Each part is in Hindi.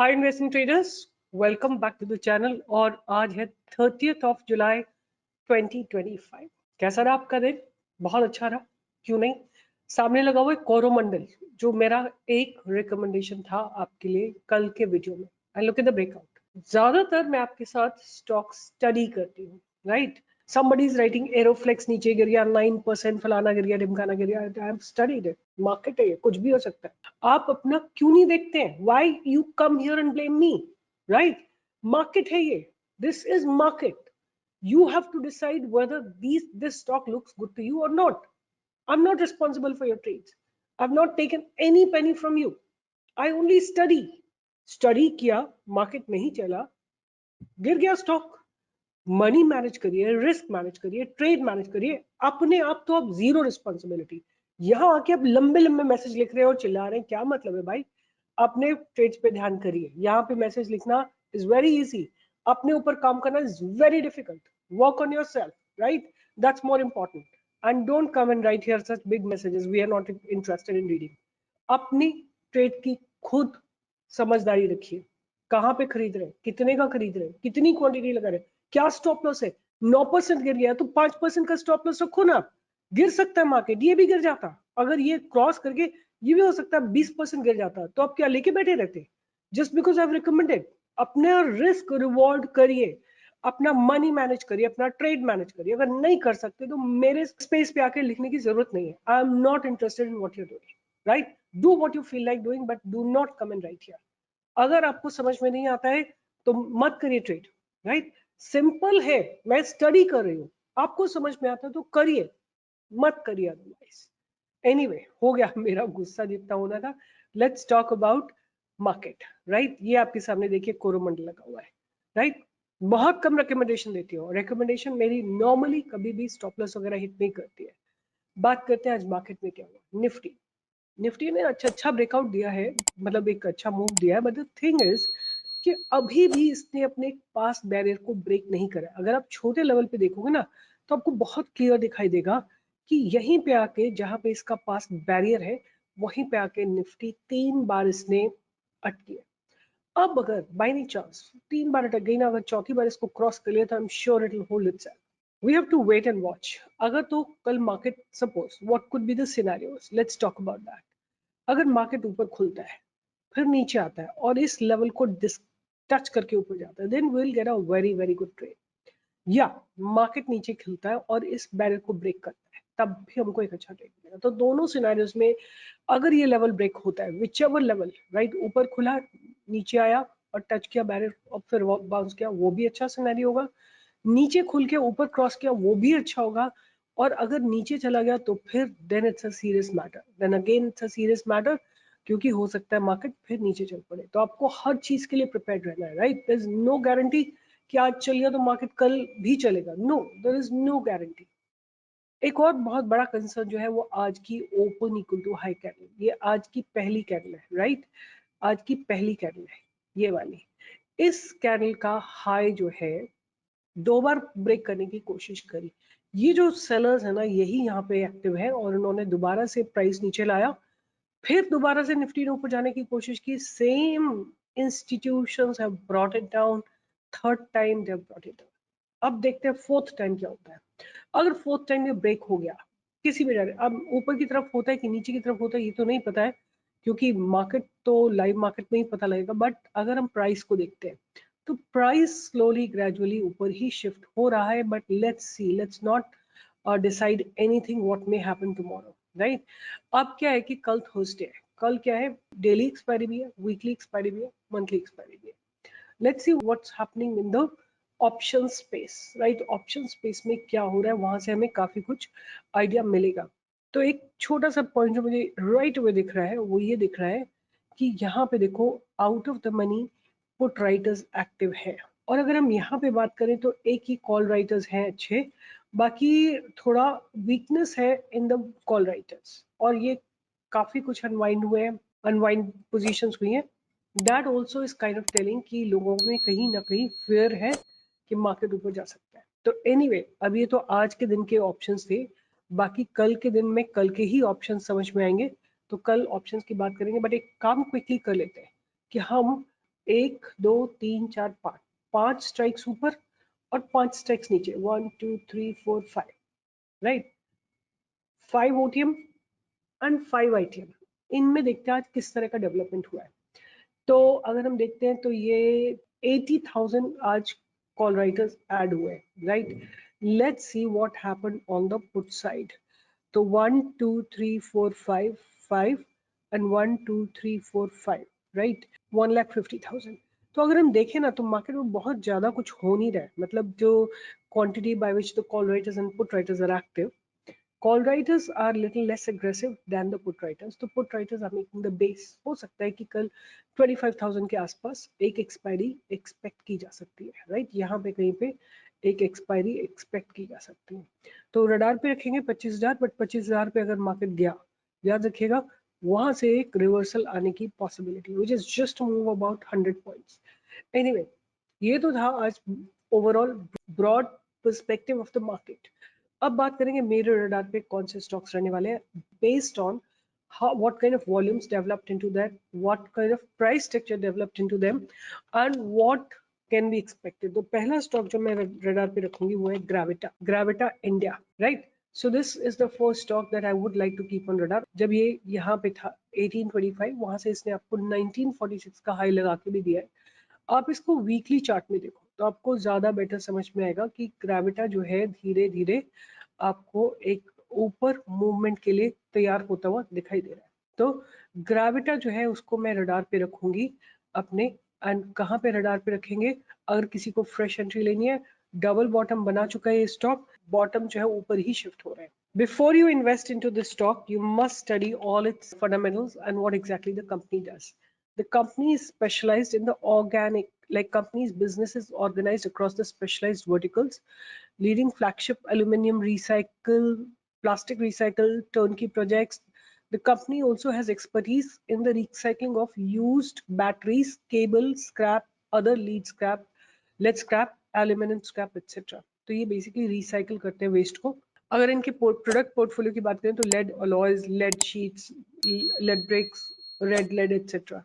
Hi investing traders, welcome back to the channel. और आज है 30th ऑफ जुलाई 2025। कैसा रहा आपका दिन? बहुत अच्छा रहा, क्यों नहीं। सामने लगा हुआ है कोरोमंडल, जो मेरा एक रिकमेंडेशन था आपके लिए कल के वीडियो में। I look at the breakout. ज्यादातर मैं आपके साथ स्टॉक स्टडी करती हूँ, राइट। somebody is writing एरोफ्लेक्स नीचे गिर गया, 9% फलाना गिर गया, ढिमकाना गिर गया। I am studied it. Market है ये, कुछ भी हो सकता है। आप अपना क्यों नहीं देखते हैं? why you come here and blame me, right? Market है ये, this is market. You have to decide whether this stock looks good to you or not. I'm not responsible for your trades. I've not taken any penny from you. I only study किया, मार्केट नहीं चला, गिर गया स्टॉक। मनी मैनेज करिए, रिस्क मैनेज करिए, ट्रेड मैनेज करिए। अपने आप तो आप जीरो रिस्पॉन्सिबिलिटी। यहाँ आके आप लंबे लंबे मैसेज लिख रहे हो और चिल्ला रहे हैं, क्या मतलब है भाई? अपने ट्रेड्स पे ध्यान करिए। यहाँ पे मैसेज लिखना इज वेरी इजी, अपने ऊपर काम करना is very difficult. Work on yourself, right? That's more important. And don't come and write here such big messages, we are not interested in reading. अपनी ट्रेड की खुद समझदारी रखिए। कहाँ पे खरीद रहे हैं, कितने का खरीद रहे हैं, कितनी क्वांटिटी लगा रहे हैं, क्या स्टॉप लॉस है। 9% गिर गया तो 5% का स्टॉप लॉस रखो ना। गिर सकता है मार्केट, ये भी गिर जाता। अगर ये क्रॉस करके ये भी हो सकता है 20% गिर जाता, तो आप क्या लेके बैठे रहते? Just because I have recommended. अपना रिस्क रिवॉर्ड करिए, अपना मनी मैनेज करिए, अपना ट्रेड मैनेज करिए। अगर नहीं कर सकते तो मेरे स्पेस पे आके लिखने की जरूरत नहीं है। I am not interested in what you doing, right? Do what you feel like doing, but do not come and write here. अगर आपको समझ में नहीं आता है तो मत करिए ट्रेड, राइट? सिंपल है, मैं स्टडी कर रही हूँ, आपको समझ में आता है तो करिए, मत करिए अदरवाइज। एनीवे, हो गया मेरा गुस्सा जितना होना था। Let's talk about market, right? ये आपके सामने देखिए कोरोमंडल लगा हुआ है, राइट? बहुत कम रिकमेंडेशन देती हूँ। रिकमेंडेशन मेरी नॉर्मली कभी भी स्टॉप लॉस वगैरह हिट नहीं करती है। बात करते हैं आज मार्केट में क्या हुआ। निफ्टी ने अच्छा ब्रेकआउट दिया है, मतलब एक अच्छा मूव दिया है, बट द थिंग इज कि अभी भी इसने अपने पास्ट बैरियर को ब्रेक नहीं करा। अगर आप छोटे लेवल पे देखोगे ना तो आपको बहुत क्लियर दिखाई देगा कि यहीं पे आके, जहां पे इसका पास्ट बैरियर है, वहीं पे आके निफ्टी 3 बार इसने अटकी है। अब अगर बाय एनी चांस 3 बार अटक गई ना, अगर चौथी बार इसको क्रॉस कर लिया तो I am sure it will hold itself. We have to wait and watch. अगर तो कल market, suppose what could be the scenarios, let's talk about that. अगर मार्केट ऊपर खुलता है, फिर नीचे आता है और इस लेवल को टच करके ऊपर जाता है, then we will get a very very good trade. या मार्केट नीचे खिलता है और इस बैरियर को ब्रेक करता है, तब भी हमको एक अच्छा ट्रेड मिलेगा। तो दोनों सिनेरियोस में अगर ये लेवल ब्रेक होता है, विच एवर लेवल, राइट, ऊपर खुला, नीचे आया और टच किया बैरियर और फिर बाउंस किया, वो भी अच्छा सिनेरियो होगा। नीचे खुल के ऊपर क्रॉस किया, वो भी अच्छा होगा। और अगर नीचे चला गया तो फिर then it's a serious matter, then again it's a serious matter, क्योंकि हो सकता है मार्केट फिर नीचे चल पड़े। तो आपको हर चीज के लिए प्रिपेयर्ड रहना है, right? There is no guarantee कि आज चल गया तो मार्केट कल भी चलेगा। No, there is no guarantee. एक और बहुत बड़ा कंसर्न जो है वो आज की open equal to high candle, ये आज की पहली कैंडल है, राइट? आज की पहली कैंडल है ये वाली। इस कैंडल का हाई जो है 2 बार ब्रेक करने की कोशिश करी। ये जो सेलर्स है ना, यही यहाँ पे एक्टिव है और उन्होंने दोबारा से प्राइस नीचे लाया, फिर दोबारा से निफ्टी ने ऊपर जाने की कोशिश की। Same institutions have brought it down, third time they have brought it down. अब देखते हैं फोर्थ टाइम क्या होता है। अगर फोर्थ टाइम ये ब्रेक हो गया किसी भी जगह, अब ऊपर की तरफ होता है कि नीचे की तरफ होता है ये तो नहीं पता है, क्योंकि मार्केट तो लाइव मार्केट में ही पता लगेगा। बट अगर हम प्राइस को देखते हैं तो प्राइस स्लोली ग्रेजुअली ऊपर ही शिफ्ट हो रहा है। But let's see, let's not decide anything what may happen tomorrow, right? अब क्या है कि कल थर्सडे है, कल क्या है, डेली एक्सपायरी भी है, वीकली एक्सपायरी भी है, मंथली एक्सपायरी भी है। Let's see what's happening in the option space, right? Option space में क्या हो रहा है, वहां से हमें काफी कुछ आइडिया मिलेगा। तो एक छोटा सा पॉइंट जो मुझे राइट अवे दिख रहा है वो ये दिख रहा है कि यहाँ पे देखो, out of the money put writers active है। और अगर हम यहाँ पे बात करें तो एक ही कॉल राइटर्स हैं अच्छे, बाकी थोड़ा वीकनेस है इन द कॉल राइटर्स, और ये काफी कुछ अनवाइंड हुए हैं, अनवाइंड पोजीशंस हुई हैं। That also is kind of telling कि लोगों में कहीं ना कहीं फेयर है कि मार्केट ऊपर जा सकता है। तो एनीवे, अब ये तो आज के दिन के ऑप्शंस थे, बाकी कल के दिन में कल के ही ऑप्शन समझ में आएंगे, तो कल ऑप्शंस की बात करेंगे। बट एक काम क्विकली कर लेते हैं कि हम 1 2 3 4 5, 5 स्ट्राइक्स ऊपर और 5 स्ट्राइक्स नीचे, 1 2 3 4 5, राइट। 5 ओटीएम एंड 5 आईटीएम, इनमें देखते हैं आज किस तरह का डेवलपमेंट हुआ है। तो अगर हम देखते हैं तो ये 80,000 आज कॉल राइटर्स ऐड हुए, right. Let's see what happened on the put side. तो 1 2 3 4 5 5 एंड 1 2 3 4 5, राइट, 1,50,000। तो अगर हम देखें ना तो मार्केट में बहुत ज्यादा कुछ हो नहीं रहा है, मतलब जो quantity by which the call writers and put writers are active, call writers are little less aggressive than the put writers. तो put writers are making the base. हो सकता है कि कल 25,000 के आसपास एक एक्सपायरी एक्सपेक्ट की जा सकती है, राइट। यहाँ पे कहीं पे एक एक्सपायरी एक्सपेक्ट की जा सकती है। तो रडार पे रखेंगे 25,000, बट 25,000 पे अगर मार्केट गया, याद रखिएगा वहां से एक रिवर्सल आने की possibility, which is just move about 100 points. Anyway, ये तो था आज overall broad perspective of the market. अब बात करेंगे मेरे रडार पे कौन से स्टॉक्स रहने वाले हैं, based on how what kind of volumes developed into that, what kind of price structure developed into them, and what can be expected। तो पहला स्टॉक जो मैं रडार पे रखूंगी वो है Gravita India, right. So this is the first stock that I would like to keep on radar. जब ये यहाँ पे था 1825, वहां से इसने आपको 1946 का हाई लगा के भी दिया है। आप इसको वीकली चार्ट में देखो तो आपको ज्यादा बेटर समझ में आएगा कि ग्रेविटा जो है धीरे धीरे आपको एक ऊपर मूवमेंट के लिए तैयार होता हुआ दिखाई दे रहा है। तो ग्रेविटा जो है उसको मैं रडार पे रखूंगी अपने। एंड कहाँ पे रडार पे रखेंगे, अगर किसी को फ्रेश एंट्री लेनी है, डबल बॉटम बना चुका है ये स्टॉक, बॉटम जो है ऊपर ही शिफ्ट हो रहा है। Before you invest into this stock, you must study all its fundamentals and what exactly the company does. The company is specialized in the organic, like company's business is organized across the specialized verticals, leading flagship aluminum recycle, plastic recycle, turnkey projects. The company also has expertise in the recycling of used batteries, cable, scrap, other lead scrap, aluminum scrap, etc. तो ये बेसिकली रिसाइकल करते हैं वेस्ट को। अगर इनके प्रोडक्ट पोर्टफोलियो की बात करें तो lead alloys, lead sheets, lead bricks, red lead etcetera.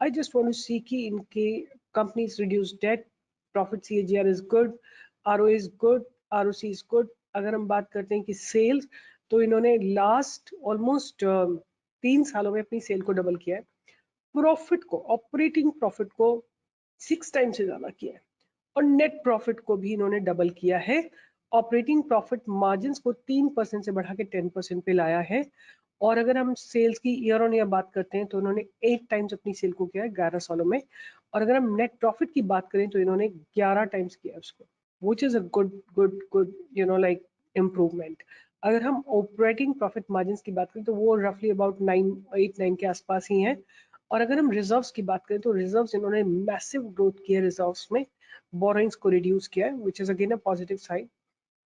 I just want to see कि इनके companies reduce debt, profit CAGR is good, ROA is good, ROC is good। अगर हम बात करते हैं कि सेल्स, तो इन्होंने लास्ट ऑलमोस्ट 3 सालों में अपनी सेल को डबल किया है। प्रॉफिट को, ऑपरेटिंग प्रॉफिट को 6 टाइम से ज्यादा किया है, और नेट प्रॉफिट को भी इन्होंने डबल किया है। ऑपरेटिंग प्रॉफिट मार्जिन को 3% से बढ़ा के 10% पे लाया है। और अगर हम सेल्स की ईयर ऑन ईयर बात करते हैं तो इन्होंने 8 टाइम्स अपनी सेल को किया है 11 सालों में। और अगर हम नेट प्रॉफिट की बात करें तो इन्होंने 11 टाइम्स किया है उसको, which is a good like improvement. अगर हम ऑपरेटिंग प्रॉफिट मार्जिन की बात करें तो वो रफली अबाउट 9 8 9 के आसपास ही है। और अगर हम रिजर्व्स की बात करें तो रिजर्व्स इन्होंने मैसिव ग्रोथ किया है रिजर्व्स में, बोरोइंग्स को रिड्यूस किया है, which is again a positive sign.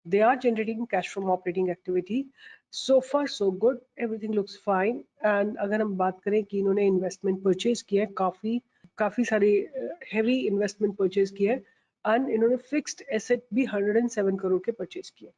They are generating cash from operating activity. So far so good, everything looks fine. And अगर हम बात करें कि इन्होंने इन्वेस्टमेंट परचेज किया है, काफी काफी सारे हेवी इन्वेस्टमेंट परचेज किया है, एंड इन्होंने फिक्स्ड एसेट भी 107 करोड़ के परचेज किए।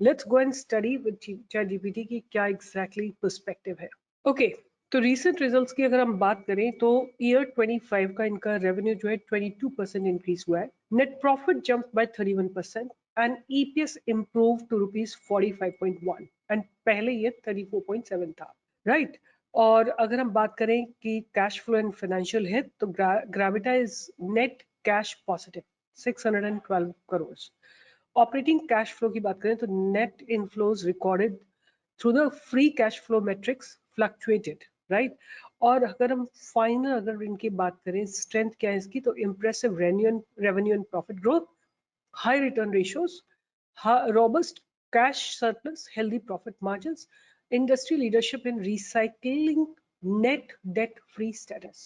Let's go and study with ChatGPT की क्या एग्जैक्टली पर्सपेक्टिव है। ओके, तो रीसेंट रिजल्ट्स की अगर हम बात करें तो ईयर 25 का इनका रेवेन्यू जो है 22% इंक्रीज हुआ है, net profit jump by 31% and EPS improve to rupees 45.1, and पहले ये 34.7 था, राइट। और अगर हम बात करें कि कैश फ्लो एंड फाइनेंशियल हित, तो Gravita is net cash positive 612 crore. Operating cash flow की बात करें तो net inflows recorded through the free cash flow metrics fluctuated, right. और अगर हम फाइनल अगर इनकी बात करें स्ट्रेंथ क्या है इसकी, तो impressive revenue and profit growth, high return ratios, robust cash surplus, healthy profit margins, industry leadership in recycling, net debt free status।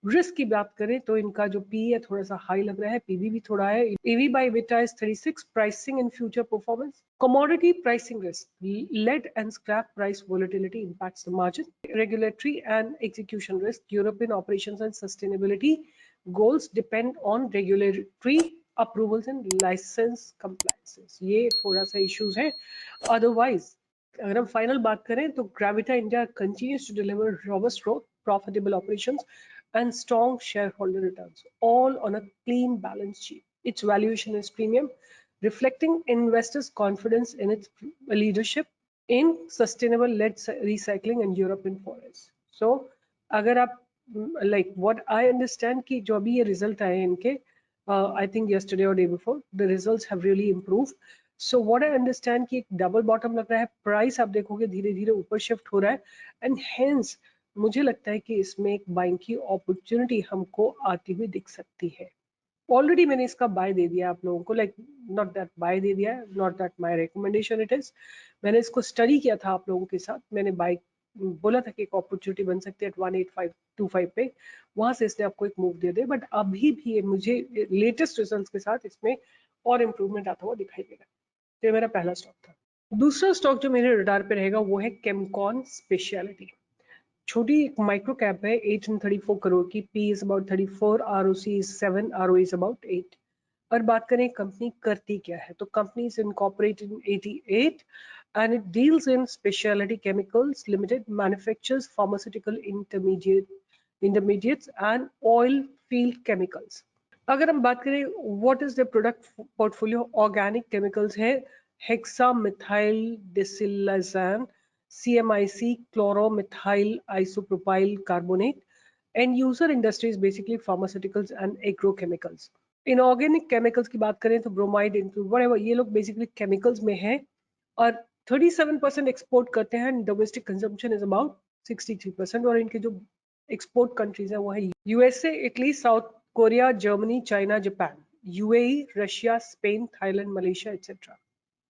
Risk की बात करें तो इनका जो पी है थोड़ा सा हाई लग रहा है, पीबी भी थोड़ा है, EV by EBITDA is 36, pricing in future performance, commodity pricing risk, lead and scrap price volatility impacts the margin, regulatory and execution risk, European operations and sustainability goals depend on regulatory approvals and license compliances। ये थोड़ा सा इश्यूज है। अदरवाइज अगर हम फाइनल बात करें तो Gravita India continues to deliver robust growth, profitable operations and strong shareholder returns, all on a clean balance sheet. Its valuation is premium, reflecting investors' confidence in its leadership in sustainable lead recycling and European forests. So अगर आप like what I understand कि जो अभी ये result आए हैं इनके I think yesterday or day before the results have really improved. So what I understand कि एक double bottom लग रहा है, price आप देखोगे धीरे धीरे ऊपर shift हो रहा है and hence मुझे लगता है कि इसमें एक बाइंग की अपॉर्चुनिटी हमको आती हुई दिख सकती है. ऑलरेडी मैंने इसका बाय दे दिया आप लोगों को, लाइक नॉट दैट बाय दे दिया, not that my recommendation it is. मैंने इसको स्टडी किया था आप लोगों के साथ, मैंने बाय बोला था कि एक अपॉर्चुनिटी बन सकती है 18525 पे, वहां से इसने आपको एक मूव दे दे. बट अभी भी मुझे लेटेस्ट रिजल्ट्स के साथ इसमें और इम्प्रूवमेंट आता हुआ दिखाई दे रहा है. तो ये मेरा पहला स्टॉक था. दूसरा स्टॉक जो मेरे रडार पे रहेगा वो है केमकॉन स्पेशलिटी. छोटी एक माइक्रो कैप है, 834 करोड़ की, P is about 34, ROC is 7, RO is about 8. और बात करें कंपनी करती क्या है, तो company is incorporated in 88 and it deals in specialty chemicals limited, manufactures pharmaceutical intermediates and oil field chemicals. अगर हम बात करें what is the product portfolio, organic chemicals है, hexamethyl डिसिलाजान, CMIC, chloromethyl isopropyl carbonate. End user industry is basically pharmaceuticals and agrochemicals. Inorganic chemicals की बात करें तो ब्रोमाइड, whatever, ये लोग बेसिकली केमिकल्स में है और 37% एक्सपोर्ट करते हैं. Domestic consumption is about 63%. और इनके जो एक्सपोर्ट कंट्रीज है वो है USA, Italy, South Korea, Germany, China, Japan, UAE, Russia, Spain, Thailand, Malaysia etcetera.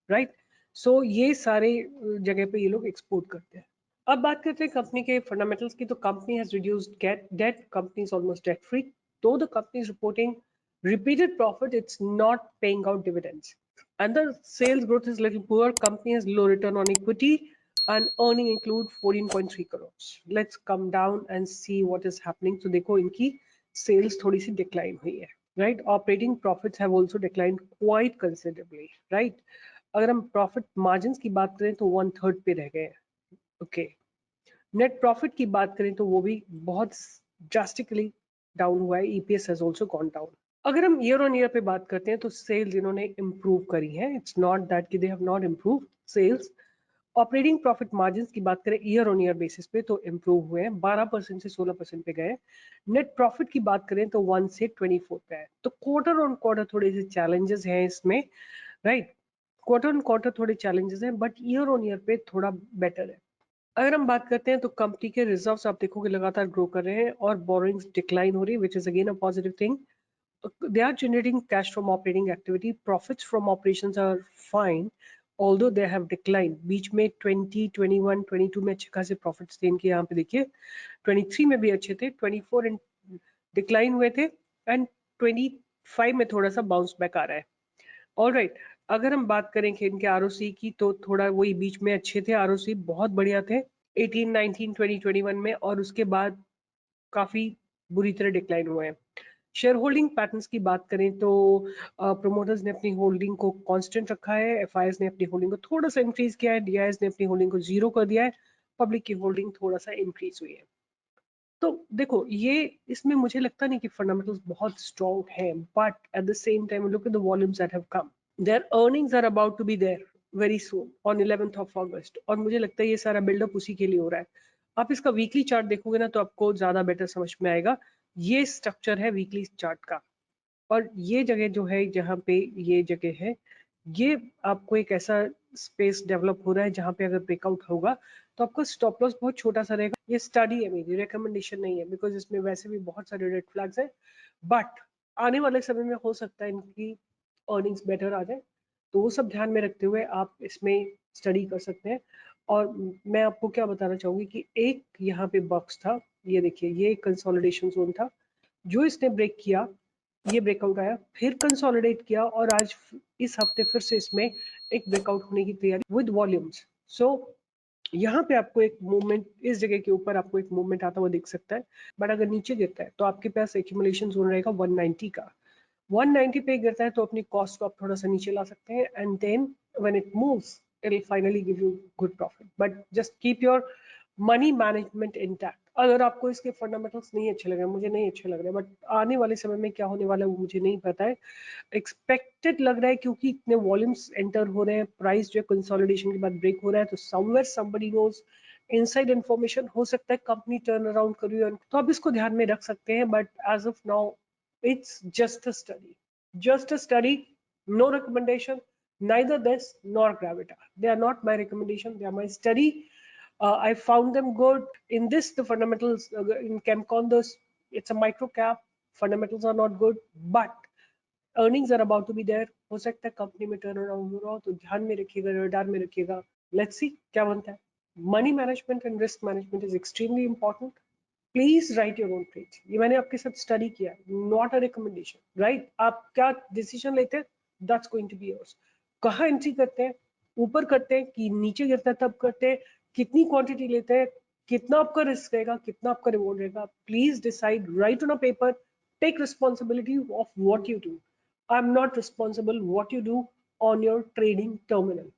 Right. So ये सारे जगह पे ये लोग एक्सपोर्ट करते हैं. अब बात करते हैं कंपनी के फंडामेंटल्स की. तो company has reduced debt, company is almost debt free. तो the company is reporting repeated profit, it's not paying out dividends, and the sales growth is little poor. Company has low return on equity and earning include 14.3 crores. Let's come down and see what is happening. So देखो इनकी sales थोड़ी सी decline हुई है, right? Operating profits have also declined quite considerably, right? अगर हम profit margins की बात करें तो 1/3 पे रह गए. Okay. नेट प्रॉफिट की बात करें तो वो भी बहुत ड्रास्टिकली डाउन हुआ है. EPS has also gone down. अगर हम ईयर ऑन ईयर पे बात करते हैं तो सेल्स इन्होंने इम्प्रूव करी है. इट्स नॉट दैट कि they have not improve sales. Operating profit margins की बात करें ईयर ऑन ईयर बेसिस पे तो इम्प्रूव हुए हैं, 12% से 16% पे गए. नेट प्रॉफिट की बात करें तो 1 से 24 पे है. तो क्वार्टर ऑन क्वार्टर थोड़े से चैलेंजेस हैं इसमें, राइट. क्वार्टर ऑन क्वार्टर थोड़े चैलेंजेस हैं बट ईयर ऑन ईयर पे थोड़ा बेटर है. अगर हम बात करते हैं तो कंपनी के रिजर्व्स आप देखोगे लगातार ग्रो कर रहे हैं और बोरोइंग्स डिक्लाइन हो रही है, which is again a positive thing. They are generating cash from operating activity. Profits from operations are fine, although they have declined. बीच में 20, 21, 22 में अच्छे खासे profits थे इनके. यहाँ पे देखिए 23 में भी अच्छे थे, 24 and decline हुए थे and 25 में थोड़ा सा bounce back आ रहा है. All right. अगर हम बात करें कि इनके ROC की तो थोड़ा वही बीच में अच्छे थे, ROC बहुत बढ़िया थे 18, 19, 20, 21 में, और उसके बाद काफी बुरी तरह डिक्लाइन हुए हैं. शेयर होल्डिंग पैटर्न्स की बात करें तो प्रोमोटर्स ने अपनी होल्डिंग को कांस्टेंट रखा है, एफआईएस ने अपनी होल्डिंग को थोड़ा सा इंक्रीज किया है, डीआईएस ने अपनी होल्डिंग को 0 कर दिया है, पब्लिक की होल्डिंग थोड़ा सा इंक्रीज हुई है. तो देखो ये इसमें मुझे लगता नहीं कि फंडामेंटल्स बहुत स्ट्रॉन्ग है, but at the same time look at the volumes that have come. Their earnings are about to be there very soon on 11th of August, और मुझे लगता है ये सारा बिल्डअप उसी के लिए हो रहा है. आप इसका वीकली चार्ट देखोगे ना तो आपको ज्यादा बेटर समझ में आएगा. ये स्ट्रक्चर है वीकली चार्ट का, और ये जगह जो है जहाँ पे ये जगह है, ये आपको एक ऐसा स्पेस डेवलप हो रहा है जहाँ पे अगर ब्रेकआउट होगा तो आपका स्टॉप लॉस बहुत छोटा सा रहेगा. ये स्टडी है, मेरी रिकमेंडेशन नहीं है, बिकॉज इसमें वैसे भी बहुत सारे रेड फ्लैग्स हैं. बट आने वाले समय में हो सकता है इनकी अर्निंग्स बेटर आ जाए, तो वो सब ध्यान में रखते हुए आप इसमें स्टडी कर सकते हैं. और मैं आपको क्या बताना चाहूंगी कि एक यहाँ पे बॉक्स था, ये देखिए ये कंसोलिडेशन जोन था जो इसने ब्रेक किया, ये ब्रेकआउट आया, फिर कंसोलिडेट किया और आज इस हफ्ते फिर से इसमें एक ब्रेकआउट होने की तैयारी विद वॉल्यूम्स. सो यहाँ पे आपको एक मूवमेंट, इस जगह के ऊपर आपको एक मूवमेंट आता हुआ दिख सकता है. बट अगर नीचे गिरता है तो आपके पास एक्यूमुलेशन जोन रहेगा 190 का. 190 पे गिरता है तो अपनी कॉस्ट को आप थोड़ा सा नीचे ला सकते हैं, and then when it moves it will finally give you good profit. But just keep your money management intact. अगर आपको इसके फंडामेंटल्स नहीं अच्छे लग रहे, मुझे नहीं अच्छे लग रहे, बट आने वाले समय में क्या होने वाला है वो मुझे नहीं पता है। एक्सपेक्टेड लग रहा है क्योंकि इतने वॉल्यूम्स एंटर हो रहे हैं, प्राइस जो है कंसोलिडेशन के बाद ब्रेक हो रहा है, तो somewhere somebody knows inside information, हो सकता है कंपनी टर्न अराउंड कर रही है, तो आप इसको ध्यान में रख सकते हैं, but as of now it's just a study, no recommendation, neither this nor Gravita. They are not my recommendation, they are my study. I found them good. In this, the fundamentals in ChemCon, it's a micro cap. Fundamentals are not good, but earnings are about to be there. हो सकता है कंपनी में टर्न अराउंड हो रहा हो, तो ध्यान में रखिएगा, रडार में रखिएगा. लेट्स सी क्या बनता है. Money management and risk management is extremely important. Please right your own page. ये मैंने आपके साथ स्टडी किया है, नॉट अ रिकमेंडेशन. राइट, आप क्या डिसीजन लेते हैं, that's going to be yours. कहाँ एंट्री करते हैं, ऊपर करते हैं कि नीचे गिरता है तब करते हैं, कितनी क्वांटिटी लेते हैं, कितना आपका रिस्क रहेगा, कितना आपका रिवॉर्ड रहेगा. Please decide, right on a paper, take responsibility of what you do. I'm not responsible what you do on your trading terminal.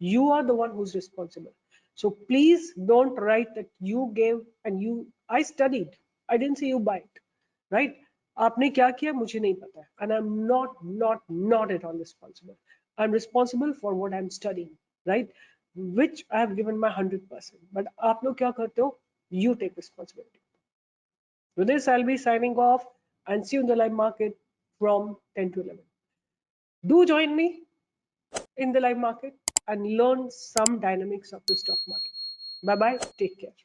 You are the one who's responsible. So please don't write that you gave and you, I studied. I didn't say you buy it. Right? आपने क्या किया मुझे नहीं पता है. And I'm not at all responsible. I'm responsible for what I'm studying. Right? Which I have given my 100%. But आप लोग क्या करते हो? You take responsibility. With this, I'll be signing off and see you in the live market from 10 to 11. Do join me in the live market and learn some dynamics of the stock market. Bye bye. Take care.